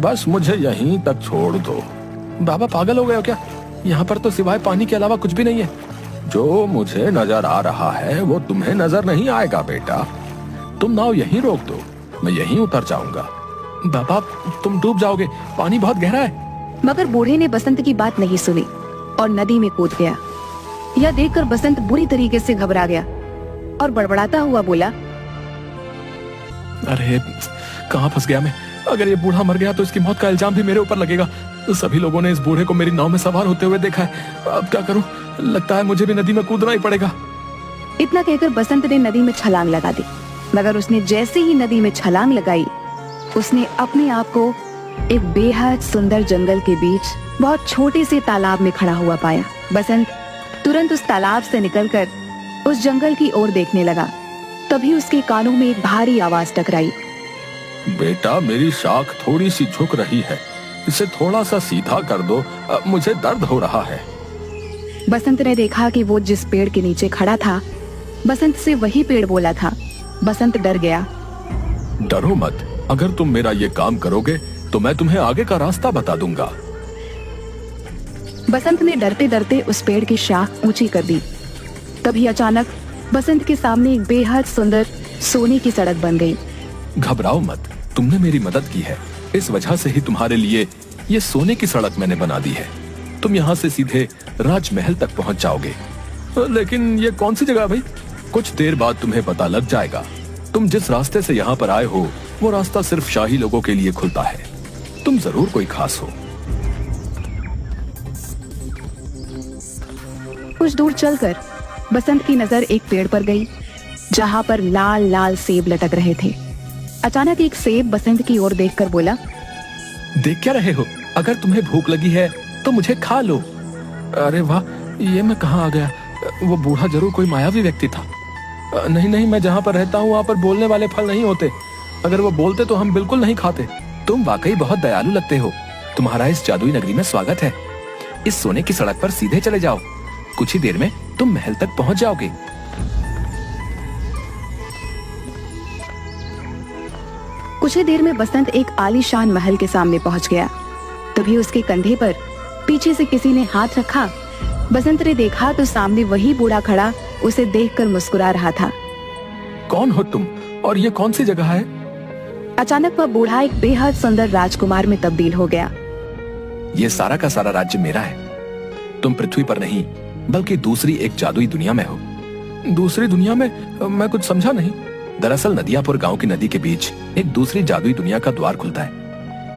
बस मुझे यहीं तक छोड़ दो। बाबा पागल हो गए हो क्या? यहाँ पर तो सिवाय पानी के अलावा कुछ भी नहीं है। जो मुझे नजर आ रहा है वो तुम्हें नजर नहीं आएगा बेटा। तुम नाव यहीं रोक दो, मैं यहीं उतर जाऊंगा। बाबा तुम डूब जाओगे, पानी बहुत गहरा है। मगर बूढ़े ने बसंत की बात नहीं सुनी और नदी में कूद गया। यह देखकर बसंत बुरी तरीके से घबरा गया और बड़बड़ाता हुआ बोला, अरे कहाँ फंस गया मैं? अगर ये बूढ़ा मर गया तो इसकी मौत का इल्जाम भी मेरे ऊपर लगेगा। सभी लोगों ने इस बूढ़े को मेरी नाव में सवार होते हुए देखा है। अब क्या करूं? लगता है मुझे भी नदी में कूदना ही पड़ेगा। इतना कहकर बसंत ने नदी में छलांग लगा दी। मगर उसने जैसे ही नदी में छलांग लगाई, उसने अपने आप को एक बेहद सुंदर जंगल के बीच बहुत छोटे से तालाब में खड़ा हुआ पाया। बसंत तुरंत उस तालाब से निकलकर उस जंगल की ओर देखने लगा। तभी उसके कानों में एक भारी आवाज टकराई। बेटा मेरी शाख थोड़ी सी झुक रही है, इसे थोड़ा सा सीधा कर दो, मुझे दर्द हो रहा है। बसंत ने देखा कि वो जिस पेड़ के नीचे खड़ा था, बसंत से वही पेड़ बोला था। बसंत डर गया। डरो मत, अगर तुम मेरा ये काम करोगे तो मैं तुम्हें आगे का रास्ता बता दूंगा। बसंत ने डरते डरते उस पेड़ की शाख ऊंची कर दी। तभी अचानक बसंत के सामने एक बेहद सुंदर सोने की सड़क बन गई। घबराओ मत, तुमने मेरी मदद की है, इस वजह से ही तुम्हारे लिए ये सोने की सड़क मैंने बना दी है। तुम यहाँ से सीधे राजमहल तक पहुँच जाओगे। लेकिन ये कौन सी जगह भाई? कुछ देर बाद तुम्हें पता लग जाएगा। तुम जिस रास्ते से यहाँ पर आए हो वो रास्ता सिर्फ शाही लोगों के लिए खुलता है। तुम जरूर कोई खास हो। कुछ दूर चलकर बसंत की नजर एक पेड़ पर गई, जहाँ पर लाल लाल सेब लटक रहे थे। अचानक एक सेब बसंत की ओर देखकर बोला, देख क्या रहे हो? अगर तुम्हें भूख लगी है तो मुझे खा लो। अरे वाह, ये मैं कहाँ आ गया? वो बूढ़ा जरूर कोई मायावी व्यक्ति था। नहीं नहीं, मैं जहाँ पर रहता हूँ वहाँ पर बोलने वाले फल नहीं होते। अगर वो बोलते तो हम बिल्कुल नहीं खाते। तुम वाकई बहुत दयालु लगते हो। तुम्हारा इस जादुई नगरी में स्वागत है। इस सोने की सड़क पर सीधे चले जाओ, कुछ ही देर में तुम महल तक पहुंच जाओगे। कुछ ही देर में बसंत एक आलीशान महल के सामने पहुंच गया। तभी उसके कंधे पर पीछे से किसी ने हाथ रखा। बसंत ने देखा तो सामने वही बूढ़ा खड़ा उसे देखकर मुस्कुरा रहा था। कौन हो तुम और ये कौन सी जगह है? अचानक वह बूढ़ा एक बेहद सुंदर राजकुमार में तब्दील हो गया। ये सारा का सारा राज्य मेरा है। तुम पृथ्वी पर नहीं बल्कि दूसरी एक जादुई दुनिया में हो। दूसरी दुनिया में? मैं कुछ समझा नहीं। दरअसल नदियापुर गांव की नदी के बीच एक दूसरी जादुई दुनिया का द्वार खुलता है।